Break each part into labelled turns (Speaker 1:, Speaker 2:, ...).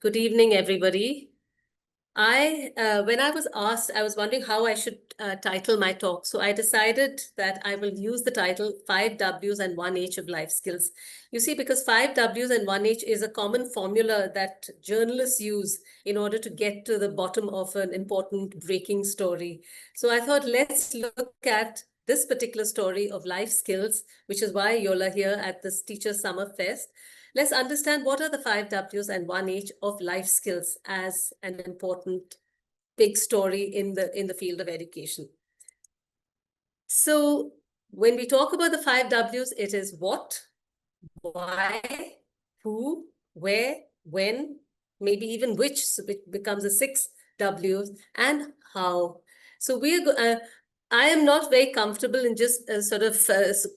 Speaker 1: Good evening, everybody. When I was asked, I was wondering how I should title my talk. So I decided that I will use the title 5 Ws and 1 H of Life Skills. You see, because 5 Ws and 1 H is a common formula that journalists use in order to get to the bottom of an important breaking story. So I thought, let's look at this particular story of life skills, which is why you're here at this Teacher Summer Fest. Let's understand what are the 5 Ws and 1 H of life skills as an important big story in the field of education. So when we talk about the 5 Ws, it is what, why, who, where, when, maybe even which, so it becomes a 6 Ws, and how. So I am not very comfortable in just sort of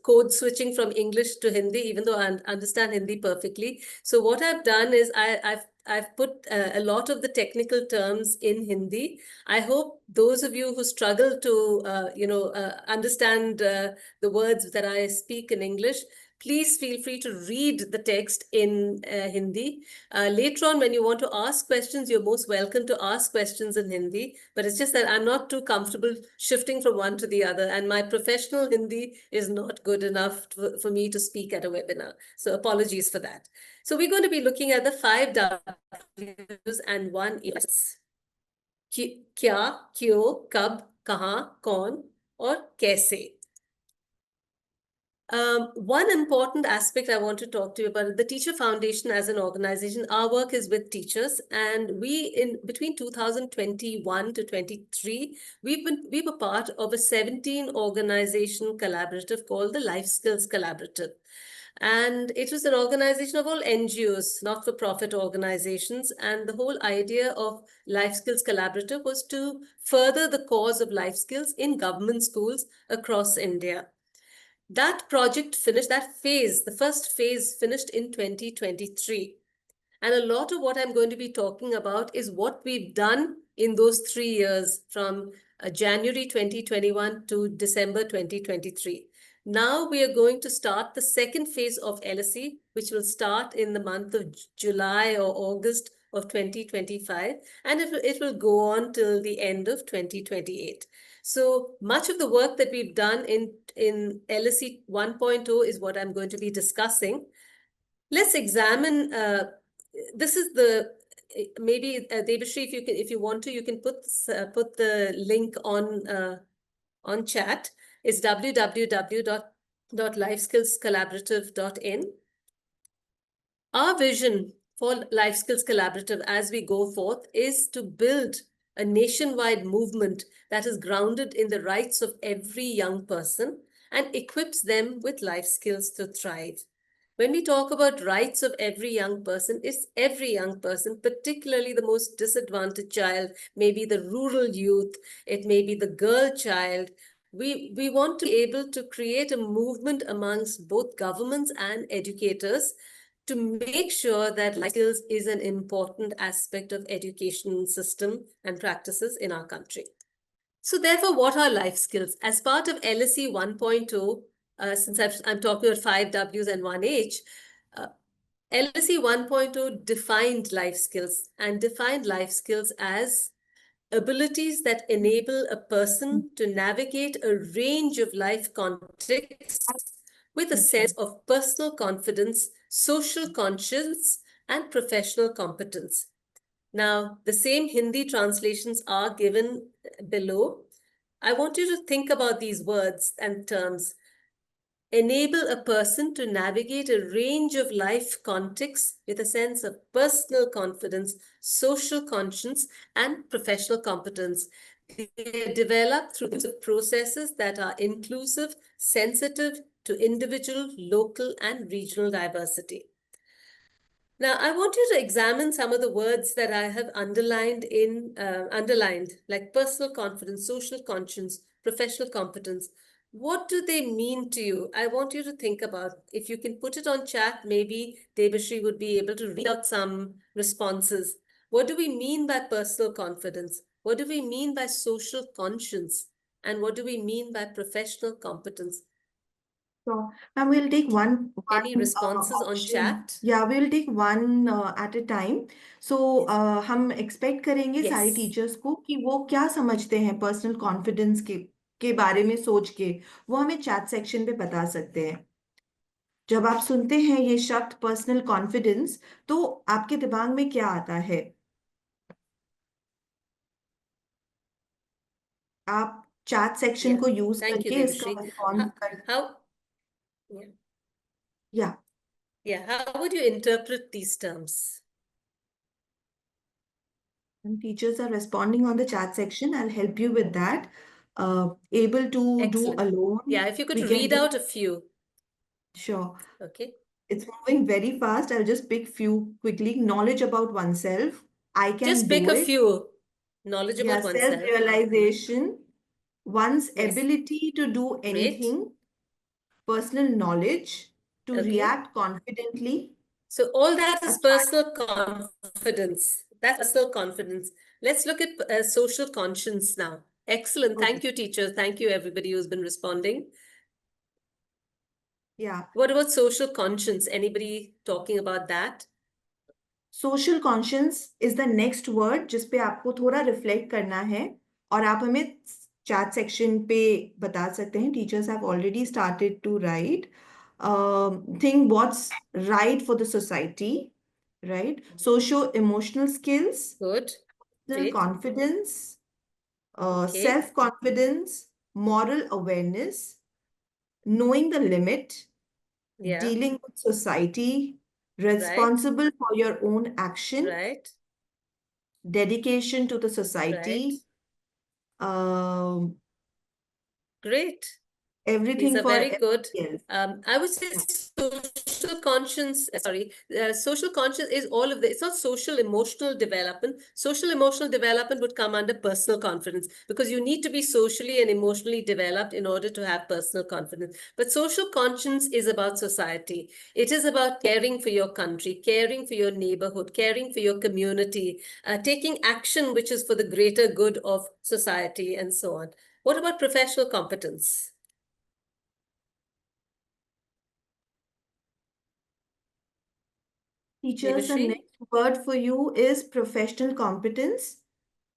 Speaker 1: code switching from English to Hindi, even though I understand Hindi perfectly. So what I've done is I've put a lot of the technical terms in Hindi. I hope those of you who struggle to understand the words that I speak in English, please feel free to read the text in Hindi. Later on, when you want to ask questions, you're most welcome to ask questions in Hindi. But it's just that I'm not too comfortable shifting from one to the other. And my professional Hindi is not good enough for me to speak at a webinar. So apologies for that. So we're going to be looking at the 5 Ws and 1 Hs. Kya, क्यों, कब, कहाँ, कौन, और कैसे. One important aspect I want to talk to you about the Teacher Foundation as an organization. Our work is with teachers, and in between 2021 to 23, we were part of a 17 organization collaborative called the Life Skills Collaborative. And it was an organization of all NGOs, not-for-profit organizations. And the whole idea of Life Skills Collaborative was to further the cause of life skills in government schools across India. That project finished, the first phase finished in 2023. And a lot of what I'm going to be talking about is what we've done in those 3 years from January 2021 to December 2023. Now we are going to start the second phase of LSE, which will start in the month of July or August of 2025, and it will go on till the end of 2028. So much of the work that we've done in LSE 1.0 is what I'm going to be discussing. Let's examine, this is maybe Debashri, if you want to, you can put the link on chat. It's www.lifeskillscollaborative.in. Our vision for Life Skills Collaborative as we go forth is to build a nationwide movement that is grounded in the rights of every young person and equips them with life skills to thrive. When we talk about rights of every young person, it's every young person, particularly the most disadvantaged child, maybe the rural youth, it may be the girl child. We want to be able to create a movement amongst both governments and educators to make sure that life skills is an important aspect of education system and practices in our country. So therefore, what are life skills? As part of LSE 1.0, since I'm talking about 5 Ws and 1 H, LSE 1.0 defined life skills as abilities that enable a person to navigate a range of life contexts with a sense of personal confidence, social conscience, and professional competence. Now, the same Hindi translations are given below. I want you to think about these words and terms. Enable a person to navigate a range of life contexts with a sense of personal confidence, social conscience, and professional competence. They are developed through processes that are inclusive, sensitive to individual, local, and regional diversity. Now, I want you to examine some of the words that I have underlined, like personal confidence, social conscience, professional competence. What do they mean to you? I want you to think about. If you can put it on chat, maybe Debashri would be able to read out some responses. What do we mean by personal confidence? What do we mean by social conscience? And what do we mean by professional competence?
Speaker 2: So now we'll take
Speaker 1: Any responses on
Speaker 2: option.
Speaker 1: chat?
Speaker 2: Yeah, we'll take one at a time. So हम expect करेंगे सारे
Speaker 1: Yes.
Speaker 2: Teachers को कि वो क्या समझते हैं personal confidence के बारे में सोच के वो हमें चैट सेक्शन पे बता सकते हैं। जब आप सुनते हैं ये शब्द पर्सनल कॉन्फिडेंस तो आपके दिमाग में क्या आता है? आप चैट सेक्शन
Speaker 1: Yeah.
Speaker 2: को यूज
Speaker 1: Thank you,
Speaker 2: करके इसका
Speaker 1: Devashri.
Speaker 2: रिस्पॉन्स कर
Speaker 1: How, yeah.
Speaker 2: या
Speaker 1: Yeah, how would you interpret these terms?
Speaker 2: when teachers are responding on the chat section, I'll help you with that. Able to do
Speaker 1: Excellent.
Speaker 2: alone,
Speaker 1: Yeah, if you could
Speaker 2: we can
Speaker 1: read
Speaker 2: do.
Speaker 1: out a few.
Speaker 2: Sure.
Speaker 1: Okay.
Speaker 2: It's moving very fast. I'll just pick few quickly. Knowledge about oneself. I
Speaker 1: Just
Speaker 2: can
Speaker 1: pick
Speaker 2: do
Speaker 1: a
Speaker 2: it.
Speaker 1: few. Knowledge
Speaker 2: Yeah,
Speaker 1: about oneself.
Speaker 2: self-realization. One's
Speaker 1: Yes.
Speaker 2: ability to do
Speaker 1: Great.
Speaker 2: anything. Personal knowledge. To
Speaker 1: Okay.
Speaker 2: react confidently.
Speaker 1: So all that
Speaker 2: A
Speaker 1: is
Speaker 2: child.
Speaker 1: personal confidence. That's personal confidence. Let's look at social conscience now. Excellent.
Speaker 2: Okay.
Speaker 1: Thank you, teachers. Thank you, everybody who's been responding.
Speaker 2: Yeah.
Speaker 1: What about social conscience? Anybody talking about that?
Speaker 2: Social conscious is the next word जिस पे आपको थोड़ा reflect करना है और आप हमें chat section पे बता सकते हैं teachers have already started to right think what's right for the society right socio emotional skills
Speaker 1: Good. Great.
Speaker 2: Confidence
Speaker 1: Okay.
Speaker 2: Self confidence moral awareness knowing the limit
Speaker 1: Yeah.
Speaker 2: dealing with society
Speaker 1: Right.
Speaker 2: responsible for your own action
Speaker 1: Right.
Speaker 2: dedication to the
Speaker 1: Right.
Speaker 2: society, um,
Speaker 1: Great. These
Speaker 2: everything
Speaker 1: are
Speaker 2: for
Speaker 1: very
Speaker 2: everybody
Speaker 1: good.
Speaker 2: else.
Speaker 1: I would say social conscience, social conscience is all of this. It's not social emotional development. Social emotional development would come under personal confidence because you need to be socially and emotionally developed in order to have personal confidence. But social conscience is about society. It is about caring for your country, caring for your neighborhood, caring for your community, taking action which is for the greater good of society and so on. What about professional competence?
Speaker 2: Teachers, the
Speaker 1: Devashri?
Speaker 2: next word for you is professional competence.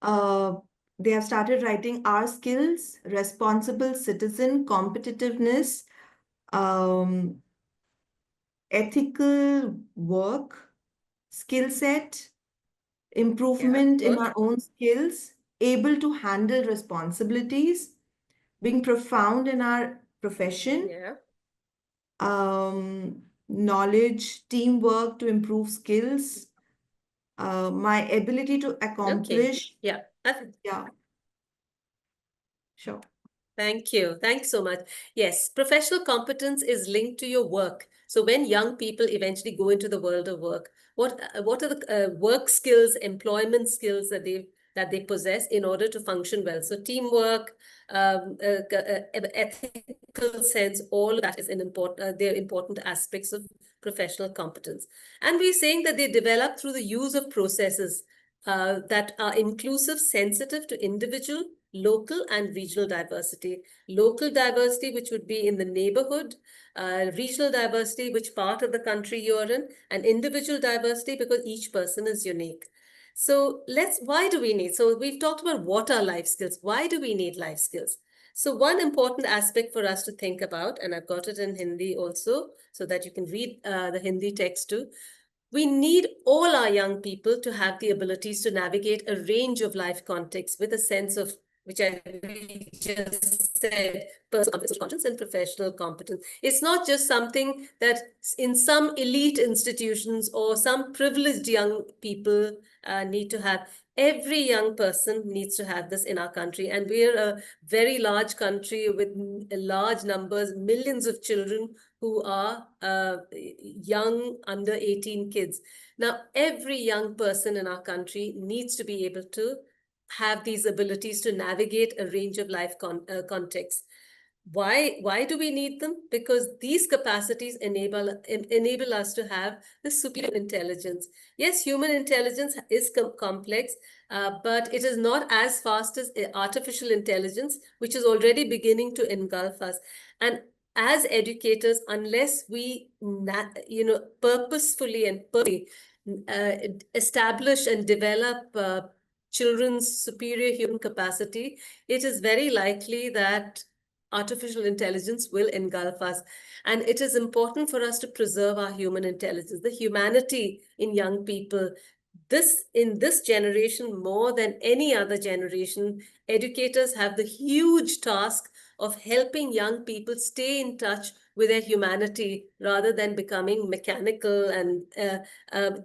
Speaker 2: Uh, they have started writing our skills, responsible citizen, competitiveness, um, ethical work, skill set,
Speaker 1: Yeah,
Speaker 2: improvement in
Speaker 1: good.
Speaker 2: our own skills, able to handle responsibilities, being profound in our profession,
Speaker 1: Yeah.
Speaker 2: knowledge, teamwork to improve skills, my ability to
Speaker 1: Okay.
Speaker 2: accomplish.
Speaker 1: Yeah.
Speaker 2: Yeah, sure.
Speaker 1: Thank you. Thanks so much. Yes, professional competence is linked to your work. So when young people eventually go into the world of work, what are the work skills, employment skills that they possess in order to function well? So teamwork, ethical sense, all of that is they're important aspects of professional competence. And we're saying that they develop through the use of processes that are inclusive, sensitive to individual, local, and regional diversity. Local diversity, which would be in the neighborhood, regional diversity, which part of the country you're in, and individual diversity because each person is unique. So why do we need? So we've talked about what are life skills. Why do we need life skills? So one important aspect for us to think about, and I've got it in Hindi also, so that you can read the Hindi text too. We need all our young people to have the abilities to navigate a range of life contexts with a sense of, which I really just said, personal competence and professional competence. It's not just something that in some elite institutions or some privileged young people need to have. Every young person needs to have this in our country. And we're a very large country with large numbers, millions of children who are young, under 18 kids. Now, every young person in our country needs to be able to have these abilities to navigate a range of life contexts. Why do we need them? Because these capacities enable us to have the superior intelligence. Yes, human intelligence is complex, but it is not as fast as artificial intelligence, which is already beginning to engulf us. And as educators, unless we, purposefully and purposely establish and develop children's superior human capacity, it is very likely that artificial intelligence will engulf us. And it is important for us to preserve our human intelligence, the humanity in young people. In this generation, more than any other generation, educators have the huge task of helping young people stay in touch with their humanity rather than becoming mechanical and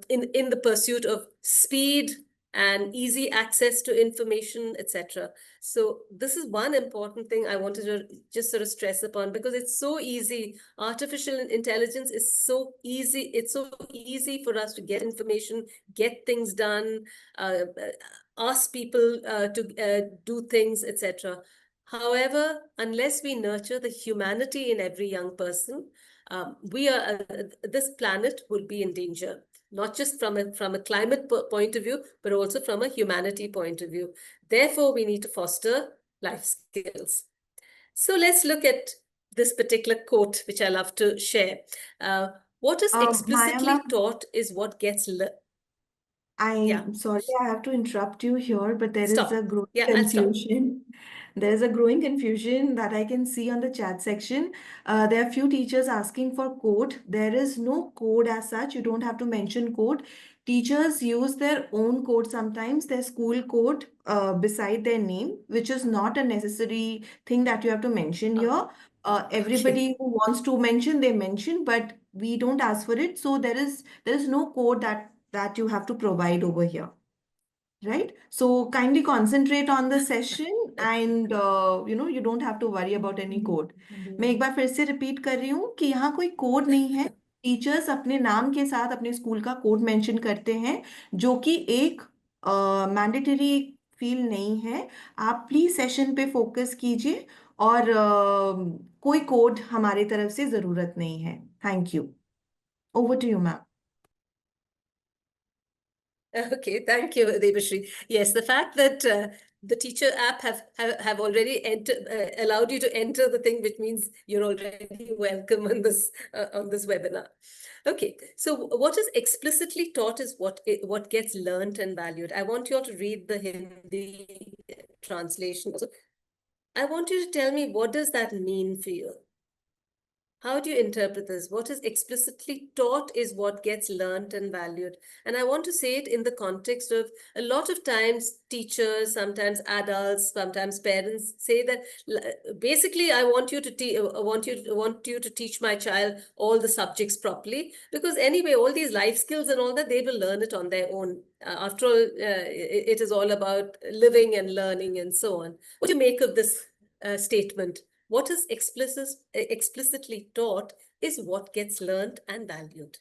Speaker 1: in the pursuit of speed and easy access to information, etc. So this is one important thing I wanted to just sort of stress upon, because it's so easy. Artificial intelligence is so easy. It's so easy for us to get information, get things done, ask people to do things, etc. However, unless we nurture the humanity in every young person, this planet will be in danger, not just from a climate point of view, but also from a humanity point of view. Therefore, we need to foster life skills. So let's look at this particular quote, which I love to share. What is
Speaker 2: Maya
Speaker 1: explicitly
Speaker 2: ma'am,
Speaker 1: taught is what gets learned. Yeah,
Speaker 2: I'm sorry, I have to interrupt you here, but there is a
Speaker 1: stop.
Speaker 2: growing
Speaker 1: Yeah, I'll stop.
Speaker 2: confusion. There's a growing confusion that I can see on the chat section. There are few teachers asking for code. There is no code as such. You don't have to mention code. Teachers use their own code sometimes, their school code beside their name, which is not a necessary thing that you have to mention here.
Speaker 1: Okay.
Speaker 2: Everybody who wants to mention, they mention, but we don't ask for it. So there is no code that you have to provide over here, right? So kindly concentrate on the session and you don't have to worry about any code. मैं एक बार फिर से repeat कर रही हूँ कि यहाँ कोई कोड नहीं है. टीचर्स अपने नाम के साथ अपने स्कूल का कोड मेंशन करते हैं, जो कि एक मैंडेटरी फील नहीं है. आप प्लीज सेशन पे फोकस कीजिए और कोई कोड हमारे तरफ से जरूरत नहीं है. Thank you. Over to you ma'am.
Speaker 1: Okay, thank you, Devashri. Yes, the fact that the teacher app have already allowed you to enter the thing, which means you're already welcome on this webinar. Okay, so what is explicitly taught is what gets learned and valued. I want you all to read the Hindi translation. So I want you to tell me, what does that mean for you? How do you interpret this? What is explicitly taught is what gets learned and valued. And I want to say it in the context of a lot of times teachers, sometimes adults, sometimes parents say that basically I want you to teach my child all the subjects properly, because anyway, all these life skills and all that, they will learn it on their own. After all, it is all about living and learning and so on. What do you make of this statement? What is explicitly taught is what gets learned and valued.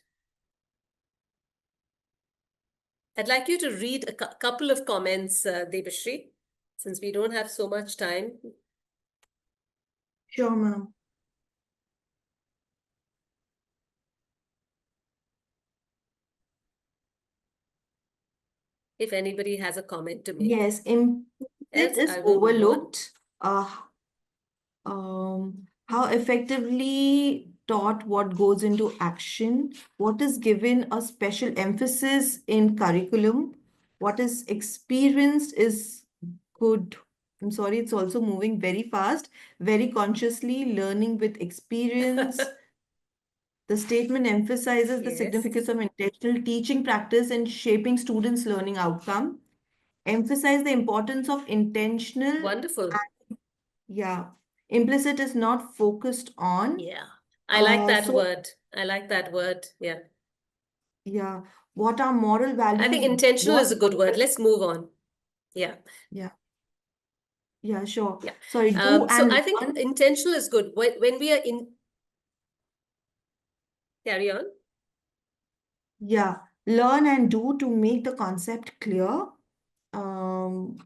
Speaker 1: I'd like you to read a couple of comments, Devashri, since we don't have so much time.
Speaker 2: Sure, ma'am.
Speaker 1: If anybody has a comment to make.
Speaker 2: Yes, implicit
Speaker 1: Else,
Speaker 2: is
Speaker 1: I will move on.
Speaker 2: overlooked. How effectively taught what goes into action, what is given a special emphasis in curriculum, what is experienced is good. I'm sorry, it's also moving very fast, very consciously learning with experience. The statement emphasizes the
Speaker 1: Yes.
Speaker 2: significance of intentional teaching practice in shaping students' learning outcome. Emphasize the importance of intentional.
Speaker 1: Wonderful.
Speaker 2: Yeah. Implicit is not focused on.
Speaker 1: Yeah. I like that
Speaker 2: So,
Speaker 1: word. I like that word. Yeah.
Speaker 2: yeah. What are moral
Speaker 1: I
Speaker 2: values?
Speaker 1: think intentional
Speaker 2: What
Speaker 1: is a good word. Let's move on. Yeah.
Speaker 2: Yeah. Yeah, sure.
Speaker 1: Yeah.
Speaker 2: Sorry, do
Speaker 1: So
Speaker 2: and
Speaker 1: I think
Speaker 2: learn.
Speaker 1: intentional is good. When we are in, carry on.
Speaker 2: Yeah. Learn and do to make the concept clear. Um,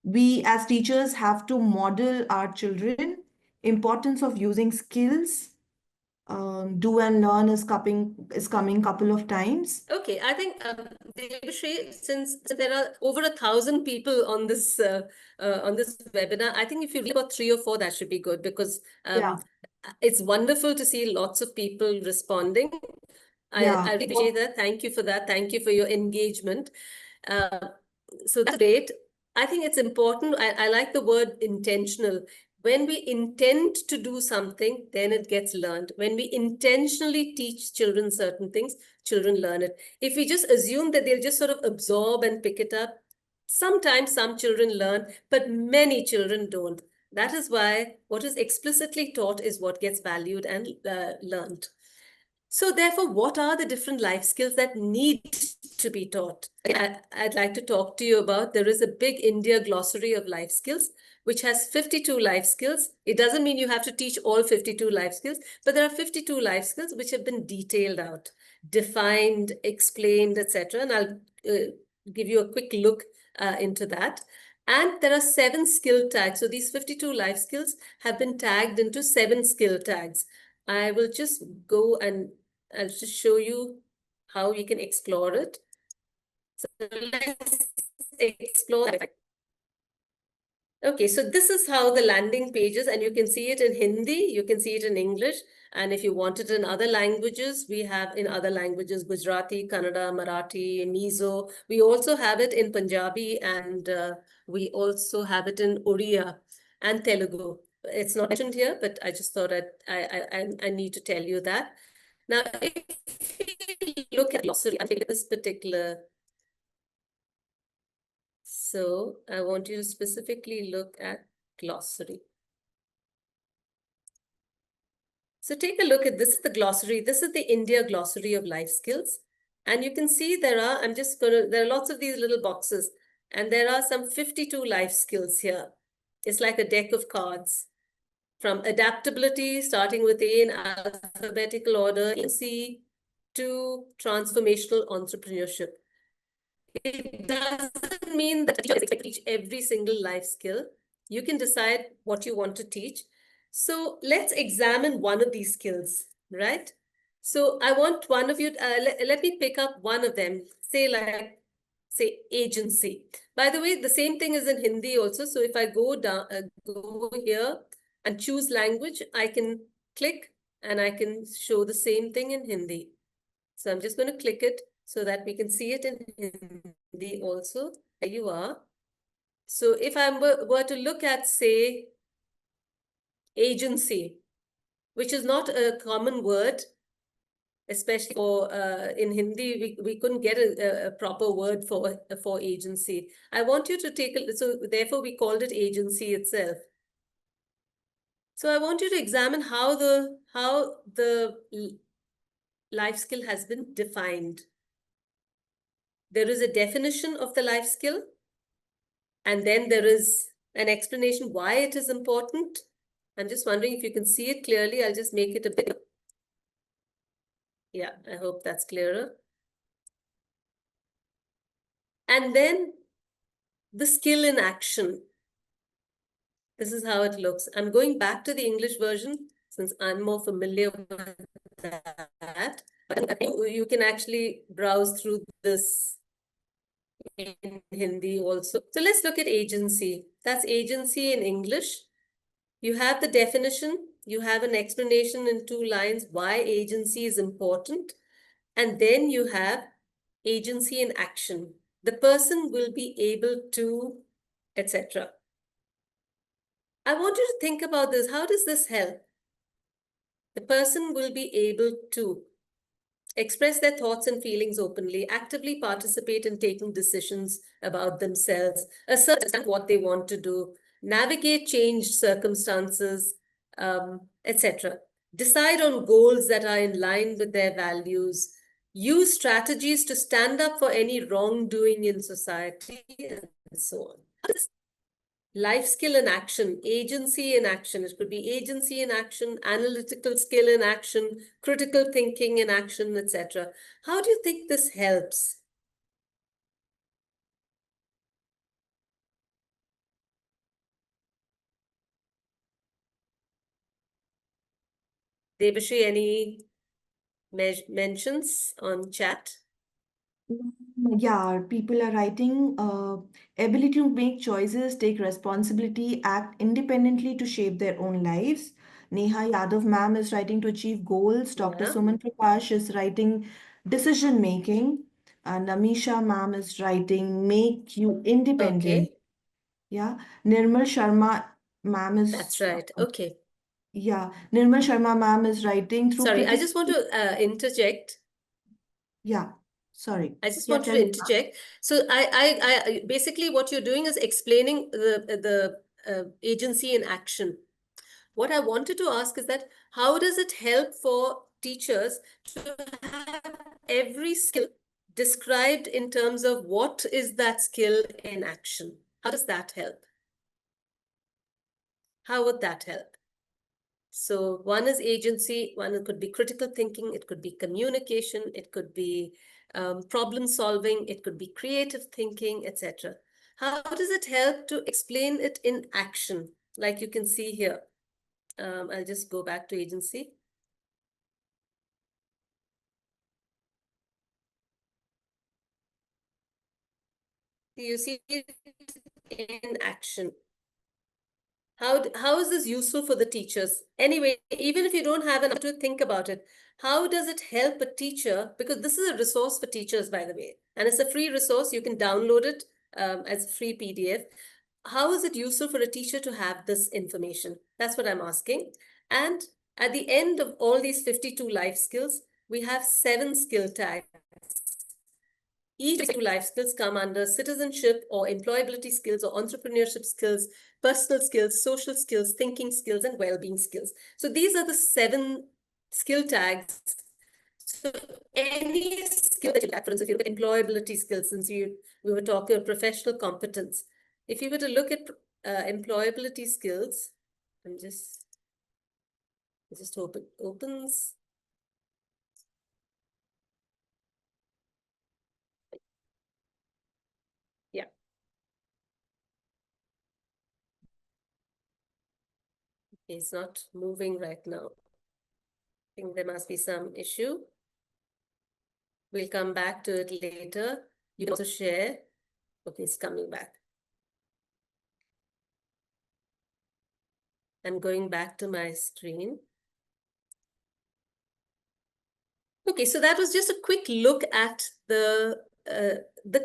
Speaker 2: we as teachers have to model our children importance of using skills. Do and learn is coming couple of times.
Speaker 1: Okay, I think Devashri, since there are over 1,000 people on this webinar, I think if you read about 3 or 4, that should be good, because
Speaker 2: Yeah.
Speaker 1: it's wonderful to see lots of people responding.
Speaker 2: Yeah.
Speaker 1: I appreciate that. Thank you for that. Thank you for your engagement. So that's great. I think it's important. I like the word intentional. When we intend to do something, then it gets learned. When we intentionally teach children certain things, children learn it. If we just assume that they'll just sort of absorb and pick it up, sometimes some children learn, but many children don't. That is why what is explicitly taught is what gets valued and learned. So therefore, what are the different life skills that need to be taught? I'd like to talk to you about, there is a big India glossary of life skills, which has 52 life skills. It doesn't mean you have to teach all 52 life skills, but there are 52 life skills which have been detailed out, defined, explained, etc. And I'll give you a quick look into that. And there are 7 skill tags. So these 52 life skills have been tagged into 7 skill tags. I will just go and I'll just show you how you can explore it. So let's explore. Okay, so this is how the landing page is, and you can see it in Hindi, you can see it in English, and if you want it in other languages, we have in other languages, Gujarati, Kannada, Marathi, Mizo. We also have it in Punjabi, and we also have it in Oriya and Telugu. It's not mentioned here, but I just thought I need to tell you that. Now, if you look at glossary, I think this particular, so I want you to specifically look at glossary. So take a look at this, is the glossary. This is the India glossary of life skills. And you can see there are, there are lots of these little boxes, and there are some 52 life skills here. It's like a deck of cards. From adaptability, starting with A in alphabetical order, C, to transformational entrepreneurship. It doesn't mean that a teacher is expected to teach every single life skill. You can decide what you want to teach. So let's examine one of these skills, right? So I want one of you, let me pick up one of them, say agency. By the way, the same thing is in Hindi also. So if I go down, go here and choose language, I can click and I can show the same thing in Hindi. So I'm just going to click it so that we can see it in Hindi also. There you are. So if I were to look at, say, agency, which is not a common word, especially for in Hindi, we couldn't get a proper word for agency. I want you to take a, so therefore we called it agency itself. So I want you to examine how the life skill has been defined. There is a definition of the life skill, and then there is an explanation why it is important. I'm just wondering if you can see it clearly. I'll just make it a bit. Yeah, I hope that's clearer. And then the skill in action. This is how it looks. I'm going back to the English version since I'm more familiar with that. But you can actually browse through this in Hindi also. So let's look at agency. That's agency in English. You have the definition, you have an explanation in 2 lines why agency is important, and then you have agency in action. The person will be able to, etc. I want you to think about this. How does this help? The person will be able to express their thoughts and feelings openly, actively participate in taking decisions about themselves, assert what they want to do, navigate changed circumstances, etc. Decide on goals that are in line with their values, use strategies to stand up for any wrongdoing in society, and so on. Life skill in action, agency in action. It could be agency in action, analytical skill in action, critical thinking in action, etc. How do you think this helps? Debashri, any mentions on chat?
Speaker 2: Yeah, people are writing ability to make choices, take responsibility, act independently to shape their own lives. Neha Yadav ma'am is writing to achieve goals. Dr.
Speaker 1: Yeah.
Speaker 2: Suman Prakash is writing decision making. Namisha ma'am is writing make you independent.
Speaker 1: Okay.
Speaker 2: Yeah. Nirmal Sharma ma'am
Speaker 1: That's
Speaker 2: is
Speaker 1: right. Okay.
Speaker 2: yeah. Nirmal Sharma ma'am is writing through
Speaker 1: Sorry, I
Speaker 2: critical.
Speaker 1: just want to interject.
Speaker 2: Yeah. Sorry.
Speaker 1: I just
Speaker 2: Yeah.
Speaker 1: wanted
Speaker 2: Tell
Speaker 1: to
Speaker 2: me.
Speaker 1: interject. So basically what you're doing is explaining the agency in action. What I wanted to ask is that how does it help for teachers to have every skill described in terms of what is that skill in action? How does that help? How would that help? So one is agency, one could be critical thinking, it could be communication, it could be problem solving, it could be creative thinking, etc. How does it help to explain it in action? Like you can see here. I'll just go back to agency. You see it in action. How is this useful for the teachers? Anyway, even if you don't have an hour to think about it, how does it help a teacher? Because this is a resource for teachers, by the way, and it's a free resource. You can download it as a free PDF. How is it useful for a teacher to have this information? That's what I'm asking. And at the end of all these 52 life skills, we have 7 skill tags. Each two life skills come under citizenship or employability skills or entrepreneurship skills, personal skills, social skills, thinking skills, and well-being skills. So these are the 7 skill tags. So any skill that you look at, for instance, if you look at employability skills, since we were talking about professional competence, if you were to look at employability skills, I'm just opens. Yeah. It's not moving right now. I think there must be some issue. We'll come back to it later. You can also share. Okay, it's coming back. I'm going back to my screen. Okay, so that was just a quick look at the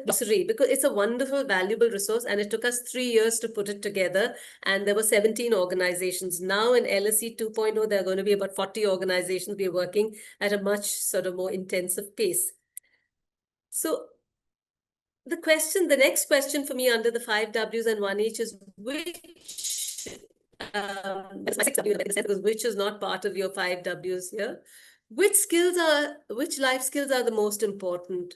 Speaker 1: glossary, because it's a wonderful, valuable resource, and it took us 3 years to put it together. And there were 17 organizations. Now in LSE 2.0, there are going to be about 40 organizations. We're working at a much sort of more intensive pace. So the next question for me under the 5 W's and 1 H is which, that's my 6 W, because which is not part of your 5 W's here. Which life skills are the most important?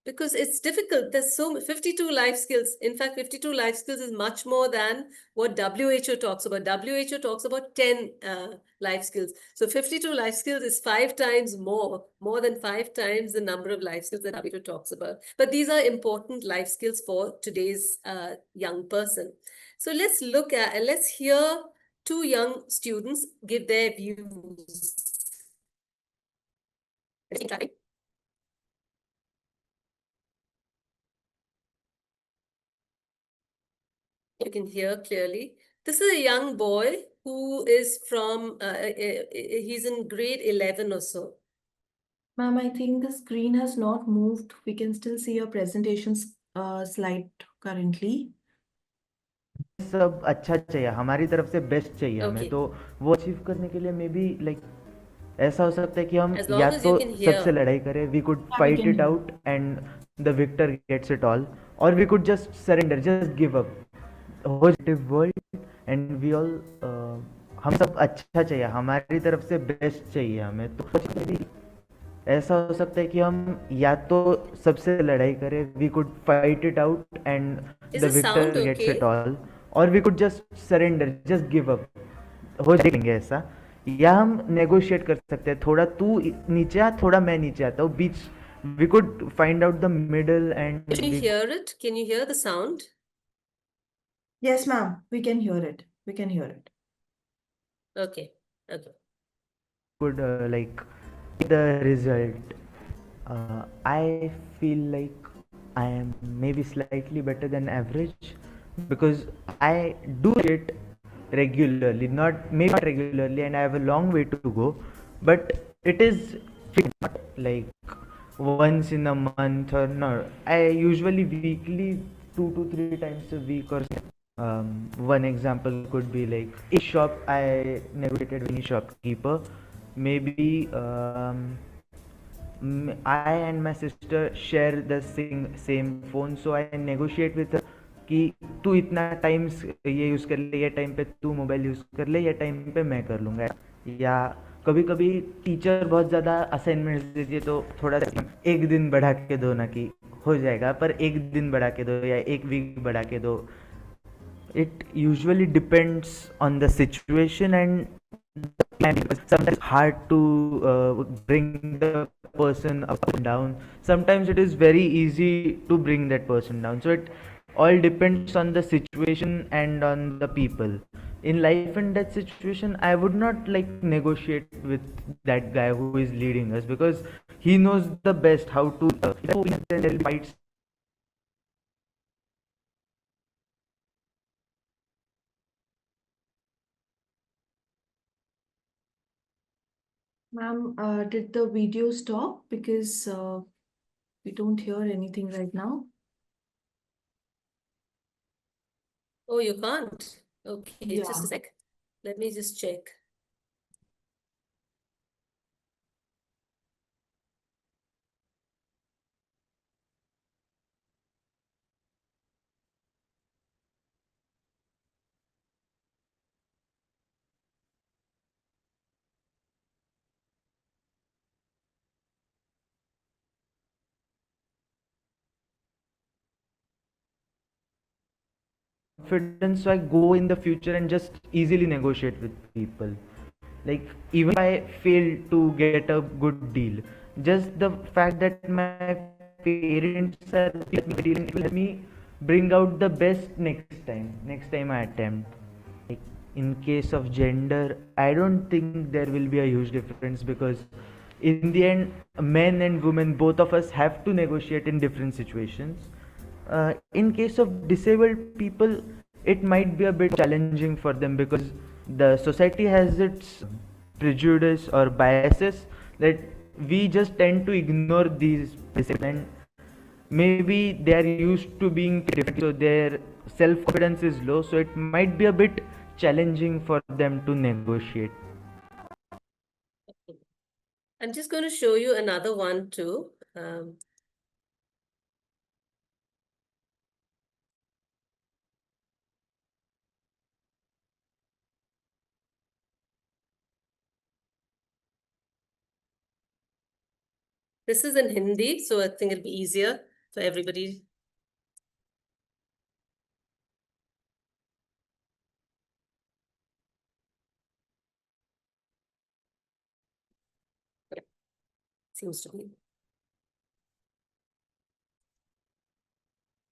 Speaker 1: Because it's difficult. There's 52 life skills. In fact, 52 life skills is much more than what WHO talks about. WHO talks about 10 life skills. So 52 life skills is 5 times more than 5 times the number of life skills that WHO talks about. But these are important life skills for today's young person. So let's hear 2 young students give their views. You can hear clearly. This is a young boy who is he's in grade 11 or so.
Speaker 2: Ma'am, I think the screen has not moved. We can still see your presentation slide currently.
Speaker 3: सब अच्छा चाहिए, हमारी तरफ से best चाहिए हमें,
Speaker 1: Okay.
Speaker 3: तो वो अचीव करने के लिए मे बी लाइक ऐसा हो सकता है कि हम
Speaker 1: As long
Speaker 3: या
Speaker 1: as
Speaker 3: तो
Speaker 1: you can
Speaker 3: सबसे
Speaker 1: hear.
Speaker 3: लड़ाई करें, we could
Speaker 2: Yeah, we
Speaker 3: fight
Speaker 2: can
Speaker 3: it
Speaker 2: hear.
Speaker 3: Out and the victor gets it all, और we could just surrender, just give up world and we all, हम सब अच्छा चाहिए, हमारी तरफ से बेस्ट चाहिए हमें, तो ऐसा हो सकता है कि हम या तो सबसे लड़ाई करें, we could fight it out and
Speaker 1: Is
Speaker 3: the
Speaker 1: the sound
Speaker 3: victor gets
Speaker 1: okay?
Speaker 3: It all, और we could just surrender, just give up, हो जाएंगे ऐसा, या हम नेगोशिएट कर सकते हैं, थोड़ा तू नीचे आ, थोड़ा मैं नीचे आता हूँ, बीच we could find out the middle and
Speaker 1: Can you hear it? Can you hear the sound?
Speaker 2: Yes, ma'am. We can hear it. We can hear it.
Speaker 1: Okay. Okay.
Speaker 3: could like the result. I feel like I am maybe slightly better than average because I do it regularly, not maybe not regularly, and I have a long way to go, but it is not like once in a month or no. I usually weekly 2 to 3 times a week or one example could be like a shop I negotiated with any shopkeeper. Maybe I and my sister share the same phone, so I negotiate with her कि तू इतना times ये use कर ले, ये time पे तू mobile use कर ले, ये टाइम पे मैं कर लूँगा. या कभी कभी टीचर बहुत ज़्यादा असाइनमेंट्स देती है तो थोड़ा सा एक दिन बढ़ा के दो ना, कि हो जाएगा पर एक दिन बढ़ा के दो या एक वीक बढ़ा के दो. It usually depends on the situation and sometimes it's hard to bring the person up and down. Sometimes it is very easy to bring that person down. So it all depends on the situation and on the people. In life and death situation, I would not like negotiate with that guy who is leading us, because he knows the best how to. There will be fights.
Speaker 2: Ma'am, did the video stop? Because we don't hear anything right now.
Speaker 1: Oh, you can't. Okay, just
Speaker 2: Yeah.
Speaker 1: a sec. Let me just check.
Speaker 3: Confidence, so I go in the future and just easily negotiate with people. Like even if I fail to get a good deal, just the fact that my parents are dealing, it will help me bring out the best next time I attempt. Like in case of gender, I don't think there will be a huge difference, because in the end, men and women, both of us have to negotiate in different situations. In case of disabled people, it might be a bit challenging for them, because the society has its prejudice or biases that we just tend to ignore these disabled, and maybe they are used to being different, so their self confidence is low, so it might be a bit challenging for them to negotiate.
Speaker 1: I'm just going to show you another one too. This is in Hindi, so I think it'll be easier for everybody. Yeah, seems to be.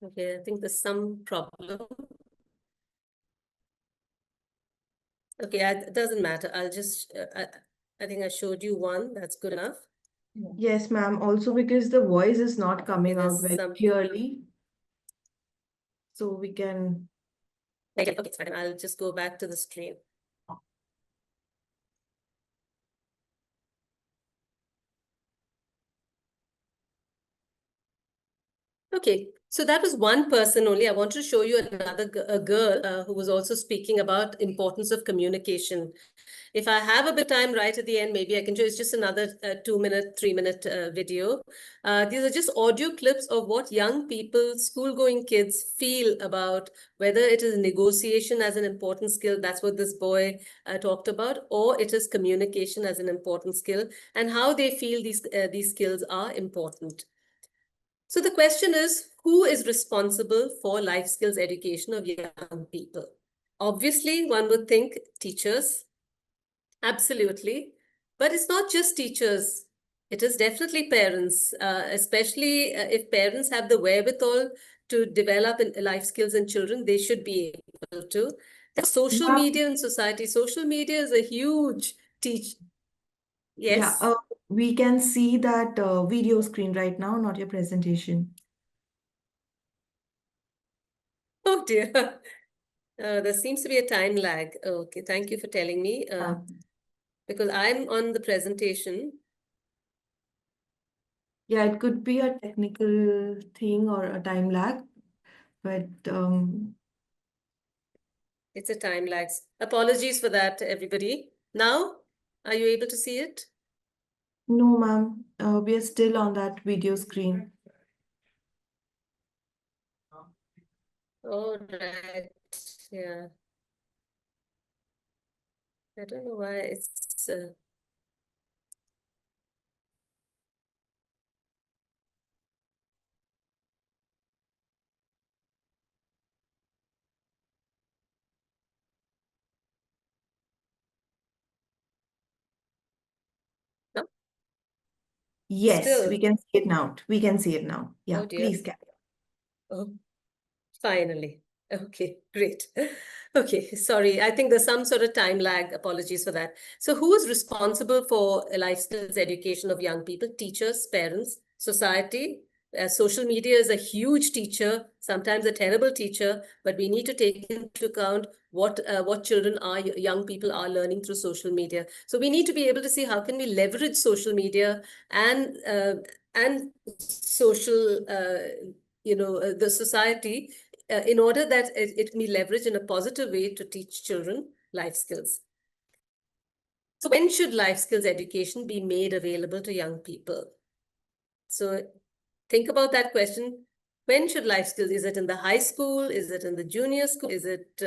Speaker 1: Okay, I think there's some problem. Okay, it doesn't matter. I'll just, I think I showed you one. That's good enough.
Speaker 2: Yes, ma'am. Also because the voice is not coming out
Speaker 1: there's
Speaker 2: very
Speaker 1: some-
Speaker 2: clearly. So we can.
Speaker 1: Okay, it's fine. I'll just go back to the screen. Okay, so that was one person only. I wanted to show you another a girl who was also speaking about importance of communication. If I have a bit of time right at the end, maybe I can show. It's just another 2-minute, 3-minute video. These are just audio clips of what young people, school-going kids feel about whether it is negotiation as an important skill. That's what this boy talked about, or it is communication as an important skill, and how they feel these skills are important. So the question is, who is responsible for life skills education of young people? Obviously, one would think teachers, absolutely. But it's not just teachers. It is definitely parents, especially if parents have the wherewithal to develop life skills in children, they should be able to. Social
Speaker 2: Ma'am,
Speaker 1: media in society. Social media is a huge teach.
Speaker 2: yeah,
Speaker 1: Yes.
Speaker 2: we can see that video screen right now, not your presentation.
Speaker 1: Oh dear. There seems to be a time lag. Okay, thank you for telling me. Because I'm on the presentation.
Speaker 2: Yeah, it could be a technical thing or a time lag, but
Speaker 1: It's a time lag. Apologies for that, everybody. Now, are you able to see it?
Speaker 2: no, ma'am, we are still on that video screen.
Speaker 1: All right. Yeah. I don't know why it's. No?
Speaker 2: Yes,
Speaker 1: Still.
Speaker 2: we can see it now. We can see it now. Yeah,
Speaker 1: Oh dear.
Speaker 2: please carry
Speaker 1: Oh, finally. Okay, great. Okay, sorry. I think there's some sort of time lag. Apologies for that. So who is responsible for life skills education of young people? Teachers, parents, society. Social media is a huge teacher, sometimes a terrible teacher, but we need to take into account what children are, young people are learning through social media. So we need to be able to see how can we leverage social media and social, the society in order that it can be leveraged in a positive way to teach children life skills. So when should life skills education be made available to young people? So think about that question. When should life skills? Is it in the high school? Is it in the junior school? Is it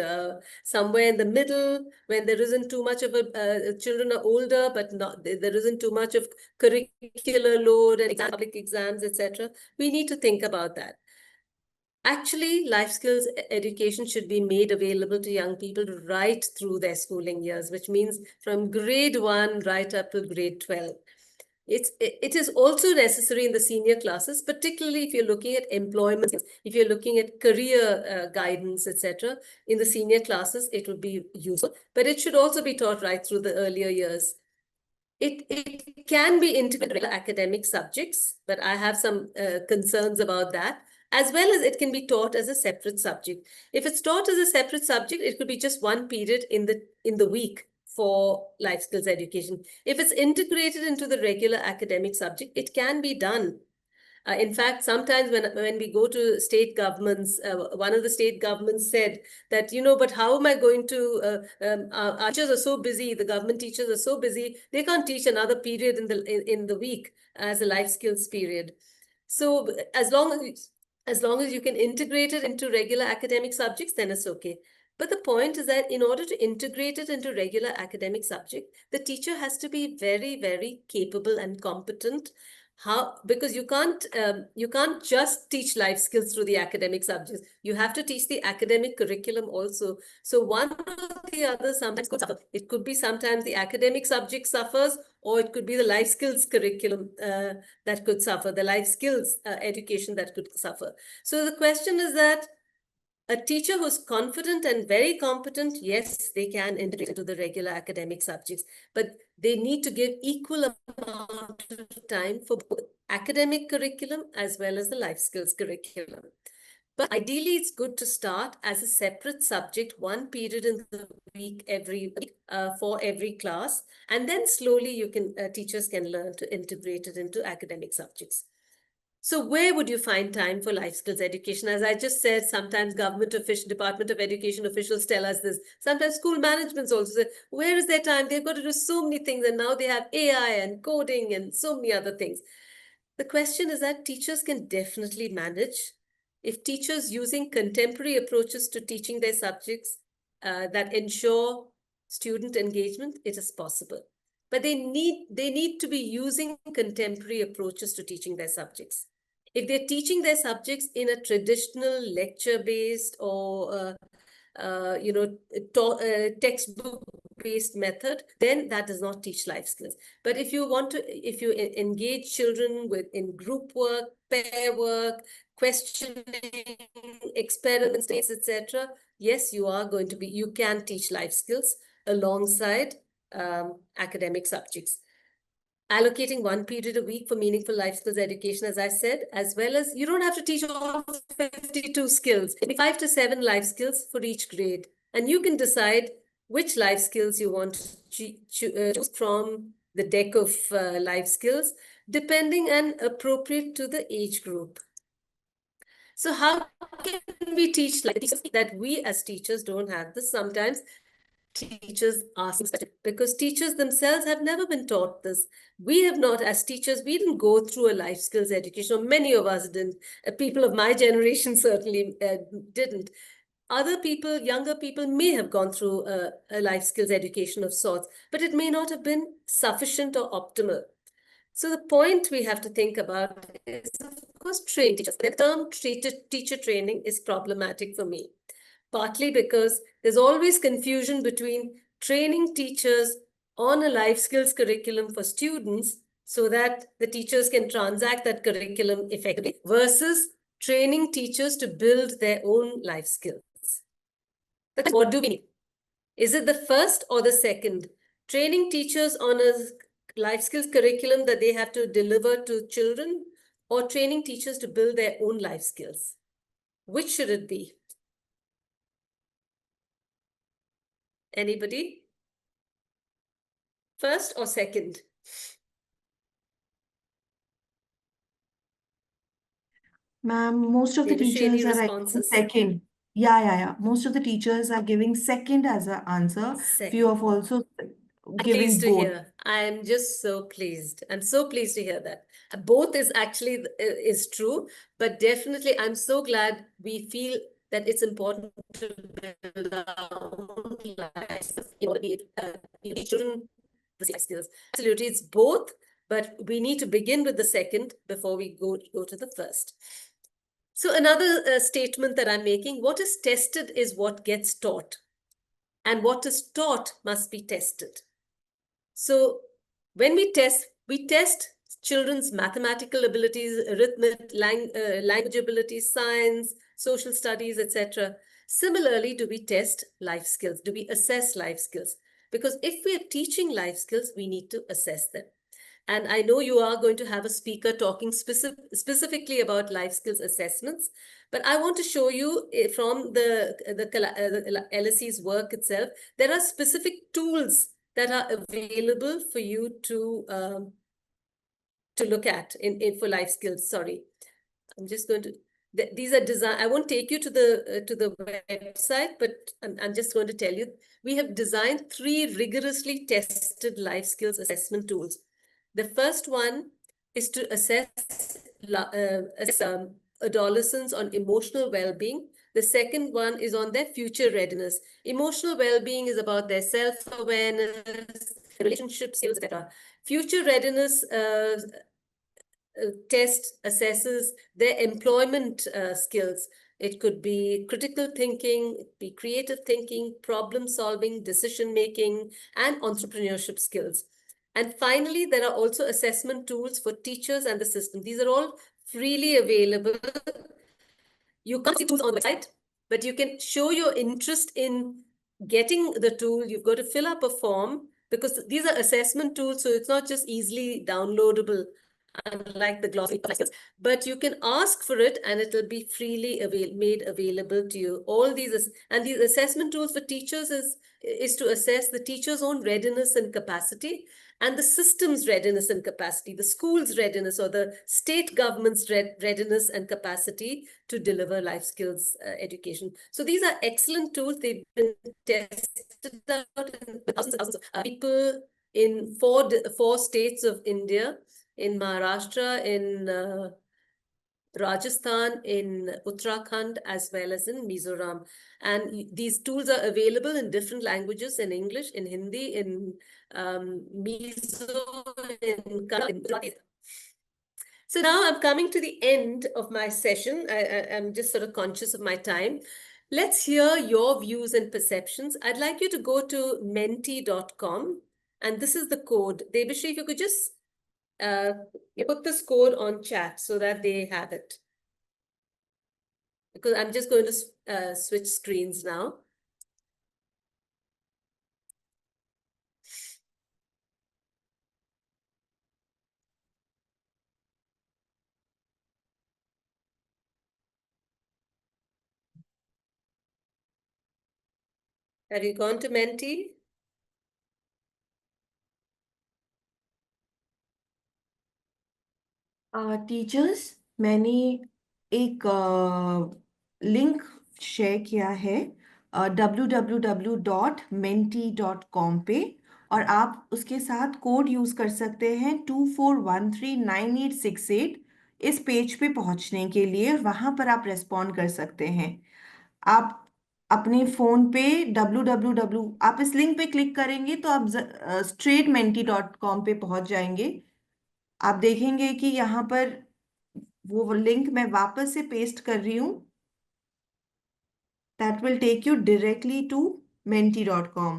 Speaker 1: somewhere in the middle when there isn't too much of children are older, but there isn't too much of curricular load and public exams, etc. We need to think about that. Actually, life skills education should be made available to young people right through their schooling years, which means from grade 1 right up to grade 12. It is also necessary in the senior classes, particularly if you're looking at employment, if you're looking at career guidance, etc. In the senior classes, it would be useful, but it should also be taught right through the earlier years. It can be integrated with academic subjects, but I have some concerns about that, as well as it can be taught as a separate subject. If it's taught as a separate subject, it could be just one period in the week for life skills education. If it's integrated into the regular academic subject, it can be done. In fact, sometimes when we go to state governments, one of the state governments said that, but how am I going to, our teachers are so busy, the government teachers are so busy, they can't teach another period in the week as a life skills period. So as long as you can integrate it into regular academic subjects, then it's okay. But the point is that in order to integrate it into regular academic subject, the teacher has to be very, very capable and competent. Because you can't just teach life skills through the academic subjects. You have to teach the academic curriculum also. So one or the other sometimes could suffer. It could be sometimes the academic subject suffers, or it could be the life skills curriculum that could suffer, the life skills education that could suffer. So the question is that a teacher who's confident and very competent, yes, they can integrate into the regular academic subjects, but they need to give equal amount of time for both academic curriculum as well as the life skills curriculum. But ideally, it's good to start as a separate subject, one period in the week every week for every class, and then slowly teachers can learn to integrate it into academic subjects. So where would you find time for life skills education? As I just said, sometimes Department of Education officials tell us this. Sometimes school managements also say, where is their time? They've got to do so many things. And now they have AI and coding and so many other things. The question is that teachers can definitely manage. If teachers using contemporary approaches to teaching their subjects that ensure student engagement, it is possible. But they need to be using contemporary approaches to teaching their subjects. If they're teaching their subjects in a traditional lecture-based or textbook-based method, then that does not teach life skills. But if you engage children in group work, pair work, questioning, experiments, etc., yes, you can teach life skills alongside academic subjects. Allocating one period a week for meaningful life skills education, as I said, as well as you don't have to teach all 52 skills. Maybe 5 to 7 life skills for each grade. And you can decide which life skills you want to choose from the deck of life skills, depending and appropriate to the age group. So how can we teach like that we as teachers don't have this? Sometimes teachers ask because teachers themselves have never been taught this. We have not, as teachers, we didn't go through a life skills education, or many of us didn't. People of my generation certainly didn't. Other people, younger people, may have gone through a life skills education of sorts, but it may not have been sufficient or optimal. So the point we have to think about is, of course, training teachers. The term teacher training is problematic for me, partly because there's always confusion between training teachers on a life skills curriculum for students so that the teachers can transact that curriculum effectively versus training teachers to build their own life skills. But what do we need? Is it the first or the second? Training teachers on a life skills curriculum that they have to deliver to children, or training teachers to build their own life skills? Which should it be? Anybody? First or second?
Speaker 2: Ma'am, most of the
Speaker 1: Devashi, any
Speaker 2: teachers are giving
Speaker 1: responses?
Speaker 2: second. Yeah. Most of the teachers are giving second as an answer. Few
Speaker 1: Second.
Speaker 2: of also
Speaker 1: I'm
Speaker 2: giving
Speaker 1: pleased to
Speaker 2: both.
Speaker 1: hear. I'm just so pleased. I'm so pleased to hear that. Both is actually is true, but definitely I'm so glad we feel that it's important to build our own lives, teach children the life skills. Absolutely, it's both, but we need to begin with the second before we go to the first. So another statement that I'm making, what is tested is what gets taught, and what is taught must be tested. So when we test children's mathematical abilities, arithmetic, language abilities, science, social studies, etc. Similarly, do we test life skills? Do we assess life skills? Because if we are teaching life skills, we need to assess them. And I know you are going to have a speaker talking specifically about life skills assessments, but I want to show you from the LSE's work itself, there are specific tools that are available for you to look at in for life skills. Sorry, I'm just going to. These are design. I won't take you to the website, but I'm just going to tell you we have designed 3 rigorously tested life skills assessment tools. The first one is to assess adolescents on emotional well-being. The second one is on their future readiness. Emotional well-being is about their self-awareness, relationship skills, etc. Future readiness test assesses their employment skills. It could be critical thinking, it could be creative thinking, problem solving, decision making, and entrepreneurship skills. And finally, there are also assessment tools for teachers and the system. These are all freely available. You can't see tools on the website, but you can show your interest in getting the tool. You've got to fill up a form because these are assessment tools, so it's not just easily downloadable, unlike the glossary, but you can ask for it and it'll be freely made available to you. All these, and these assessment tools for teachers is to assess the teacher's own readiness and capacity, and the system's readiness and capacity, the school's readiness or the state government's readiness and capacity to deliver life skills education. So these are excellent tools. They've been tested out in thousands and thousands of people in four states of India, in Maharashtra, in Rajasthan, in Uttarakhand, as well as in Mizoram. And these tools are available in different languages, in English, in Hindi, in Mizo, in Kannada. So now I'm coming to the end of my session. I'm just sort of conscious of my time. Let's hear your views and perceptions. I'd like you to go to menti.com, and this is the code. Debashri, if you could just put this code on chat so that they have it. Because I'm just going to switch screens now. Have you gone to Menti?
Speaker 2: Teachers मैंने एक link share किया है www.menti.com पे, और आप उसके साथ code use कर सकते हैं 24139868 इस पेज पे पहुंचने के लिए। वहां पर आप रेस्पॉन्ड कर सकते हैं। आप अपने फोन पे आप इस लिंक पे क्लिक करेंगे तो आप स्ट्रेट menti.com पे पहुंच जाएंगे। आप देखेंगे कि यहाँ पर वो लिंक मैं वापस से पेस्ट कर रही हूँ। That will take you directly to menti.com।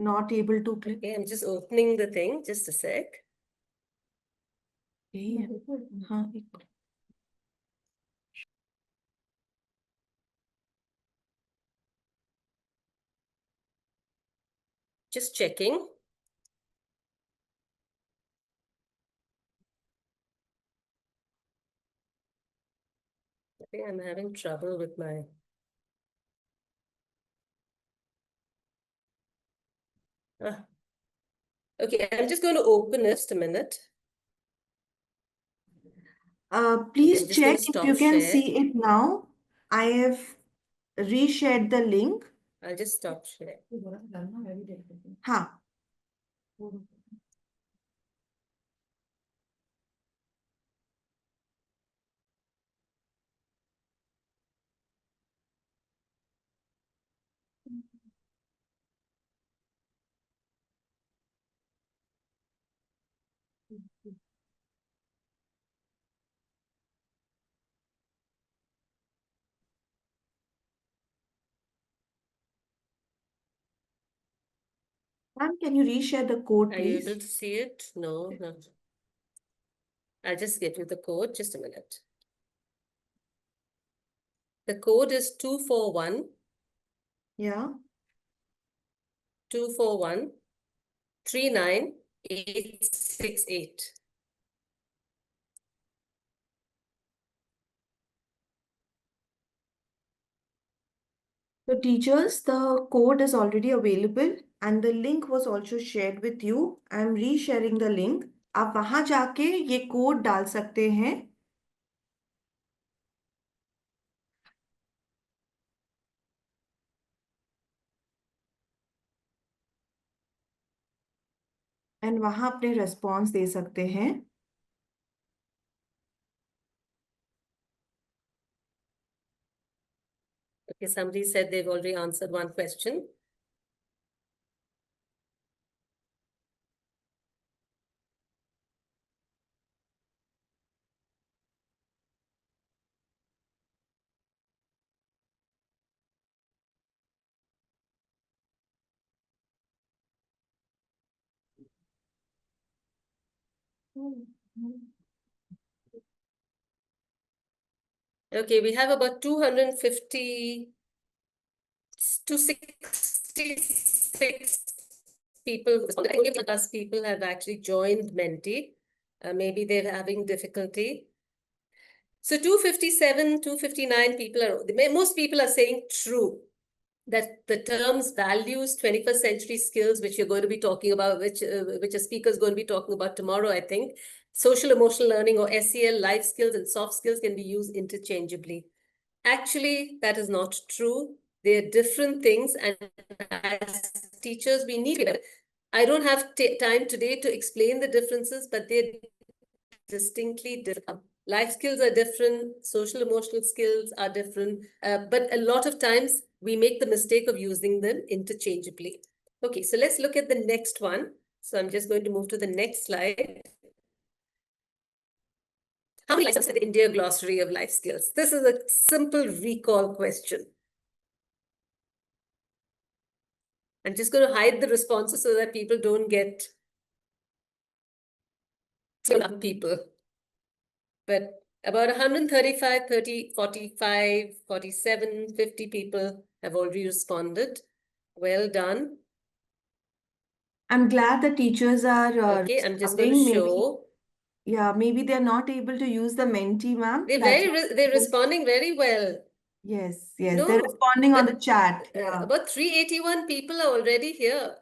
Speaker 2: Not able to click.
Speaker 1: Okay, I'm just opening the thing. Just a sec.
Speaker 2: यही है। हाँ, एक
Speaker 1: Just checking. I think I'm having trouble with my. Ah. Okay, I'm just going to open it just a minute. Okay,
Speaker 2: please
Speaker 1: I'm just going to
Speaker 2: check if you
Speaker 1: stop
Speaker 2: can see
Speaker 1: share.
Speaker 2: It now. I have reshared the link.
Speaker 1: I'll just stop share.
Speaker 2: हाँ, ma'am can you reshare the code
Speaker 1: Are you
Speaker 2: please?
Speaker 1: able to see it? No, not. I'll just give you the code. Just a minute. The code is 241
Speaker 2: या
Speaker 1: 241 39868.
Speaker 2: So teachers, the code is already available and the link was also shared with you. I am resharing the link. आप वहां जाके ये code डाल सकते हैं। And वहां अपने रेस्पॉन्स दे सकते हैं।
Speaker 1: Okay, somebody said they've already answered one question. Okay, we have about 250 to 66 people. Plus people have actually joined Menti. Maybe they're having difficulty. So 257, 259 people are, most people are saying true, that the terms values, 21st century skills, which you're going to be talking about, which a speaker is going to be talking about tomorrow, I think, social emotional learning or SEL, life skills and soft skills can be used interchangeably. Actually, that is not true. They're different things, and as teachers, we need to. I don't have time today to explain the differences, but they're distinctly different. Life skills are different, social emotional skills are different, but a lot of times we make the mistake of using them interchangeably. Okay, so let's look at the next one. So I'm just going to move to the next slide. How many licenses the India Glossary of Life Skills? This is a simple recall question. I'm just going to hide the responses so that people don't get people. But about 135, 30, 45, 47, 50 people have already responded. Well done.
Speaker 2: I'm glad the teachers are
Speaker 1: Okay, I'm just going to
Speaker 2: responding. Maybe
Speaker 1: show.
Speaker 2: Yeah, maybe they're not able to use the Menti, ma'am.
Speaker 1: They're responding very well.
Speaker 2: Yes, yes,
Speaker 1: No,
Speaker 2: they're responding on
Speaker 1: but
Speaker 2: the chat. Yeah.
Speaker 1: about 381 people are already here.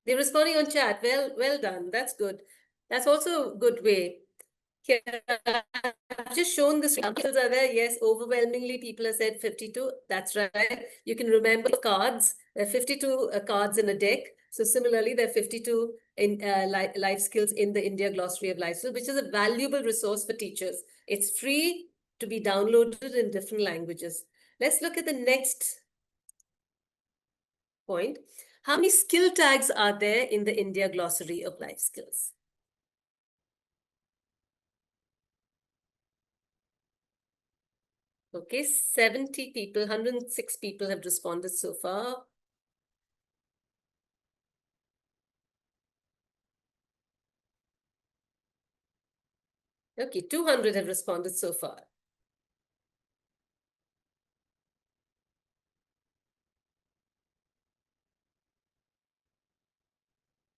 Speaker 1: They're responding on chat. Well done. That's good. That's also a good way. Here, I've just shown the skills are there. Yes, overwhelmingly people have said 52. That's right. You can remember cards. There are 52 cards in a deck. So similarly, there are 52 in life skills in the India Glossary of Life Skills, which is a valuable resource for teachers. It's free to be downloaded in different languages. Let's look at the next point. How many skill tags are there in the India Glossary of Life Skills? Okay, 70 people, 106 people have responded so far. Okay, 200 have responded so far.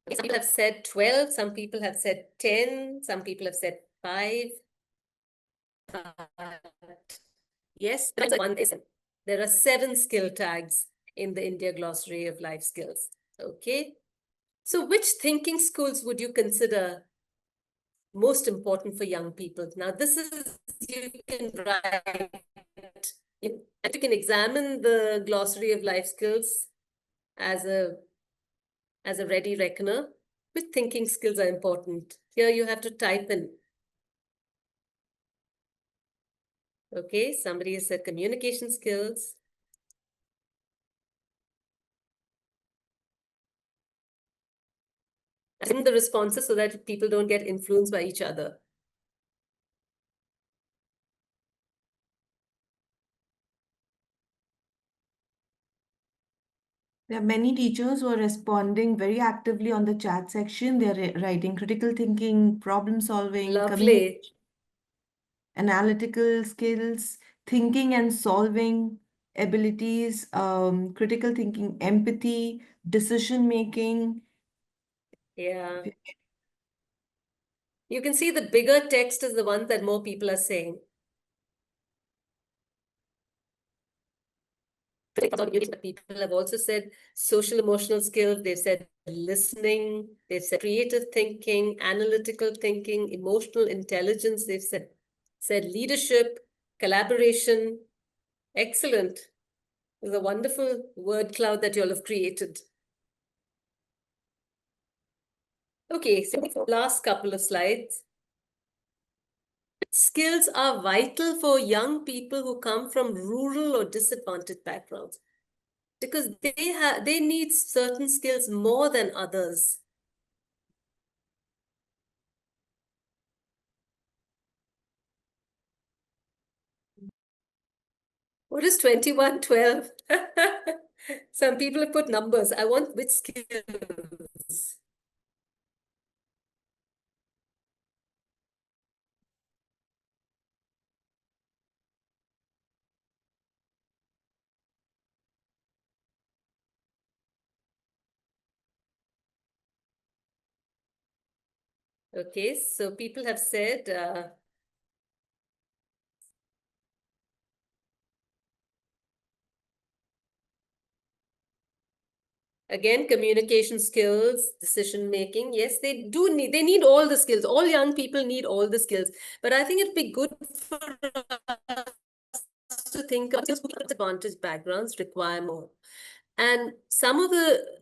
Speaker 1: Okay, some people have said 12, some people have said 10, some people have said 5. Yes, that's one thing. There are 7 skill tags in the India Glossary of Life Skills. Okay, so which thinking schools would you consider most important for young people? Now, this is, you can write, and you can examine the Glossary of Life Skills as a ready reckoner. Which thinking skills are important? Here you have to type in. Okay, somebody has said communication skills. In the responses so that people don't get influenced by each other.
Speaker 2: There are many teachers who are responding very actively on the chat section. They're writing critical thinking, problem solving,
Speaker 1: Lovely.
Speaker 2: analytical skills, thinking and solving abilities, critical thinking, empathy, decision making.
Speaker 1: Yeah. You can see the bigger text is the one that more people are saying. People have also said social emotional skills, they've said listening, they've said creative thinking, analytical thinking, emotional intelligence, they've said leadership, collaboration. Excellent. It's a wonderful word cloud that you all have created. Okay, so last couple of slides. Skills are vital for young people who come from rural or disadvantaged backgrounds because they need certain skills more than others. What is 2112? Some people have put numbers. I want which skills. Okay, so people have said again, communication skills, decision making. Yes, they need all the skills. All young people need all the skills. But I think it'd be good for us to think of disadvantaged backgrounds require more. And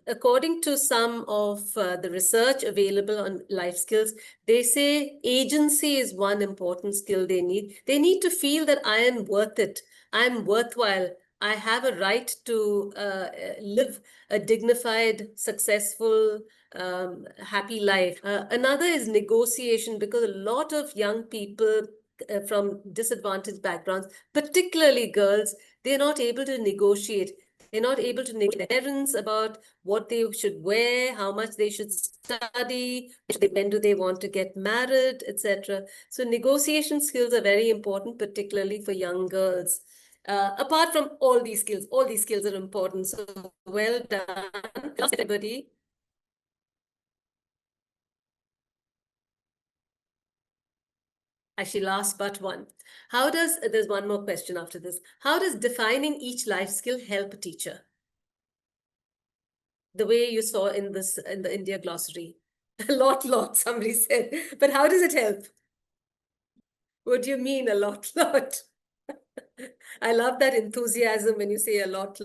Speaker 1: according to some of the research available on life skills, they say agency is one important skill they need. They need to feel that I am worth it. I'm worthwhile. I have a right to live a dignified, successful, happy life. Another is negotiation, because a lot of young people from disadvantaged backgrounds, particularly girls, they're not able to negotiate. They're not able to negotiate with their parents about what they should wear, how much they should study, when do they want to get married, etc. So negotiation skills are very important, particularly for young girls. Apart from all these skills are important. So well done, everybody. Actually, last but one. There's one more question after this. How does defining each life skill help a teacher? The way you saw in the India glossary. A lot, somebody said. But how does it help? What do you mean a lot? I love that enthusiasm when you say a lot.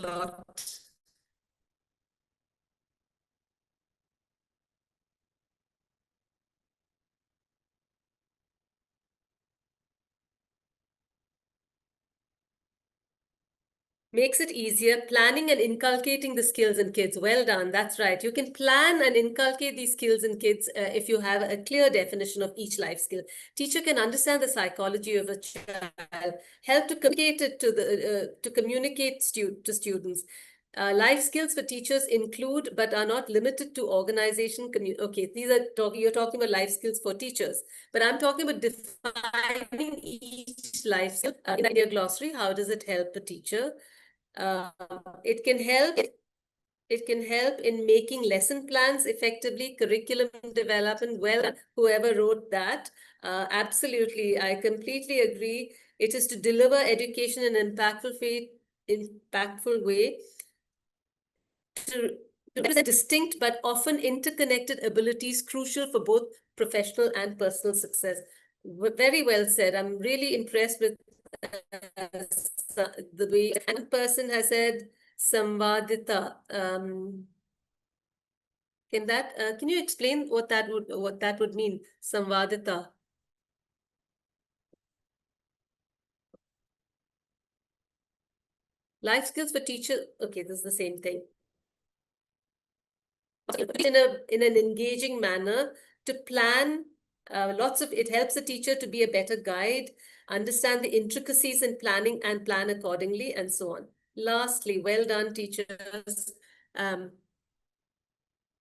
Speaker 1: Makes it easier, planning and inculcating the skills in kids. Well done, that's right. You can plan and inculcate these skills in kids if you have a clear definition of each life skill. Teacher can understand the psychology of a child, help to communicate it to students. Life skills for teachers include, but are not limited to, organization. Okay, you're talking about life skills for teachers, but I'm talking about defining each life skill in your glossary. How does it help the teacher? It can help. It can help in making lesson plans effectively, curriculum development. Well, whoever wrote that, absolutely, I completely agree. It is to deliver education in an impactful way, to represent distinct but often interconnected abilities crucial for both professional and personal success. Very well said. I'm really impressed with the way one person has said samvadita. Can you explain what that would mean? Samvadita. Life skills for teacher. Okay, this is the same thing. In an engaging manner to plan. It helps the teacher to be a better guide, understand the intricacies in planning and plan accordingly, and so on. Lastly, well done, teachers.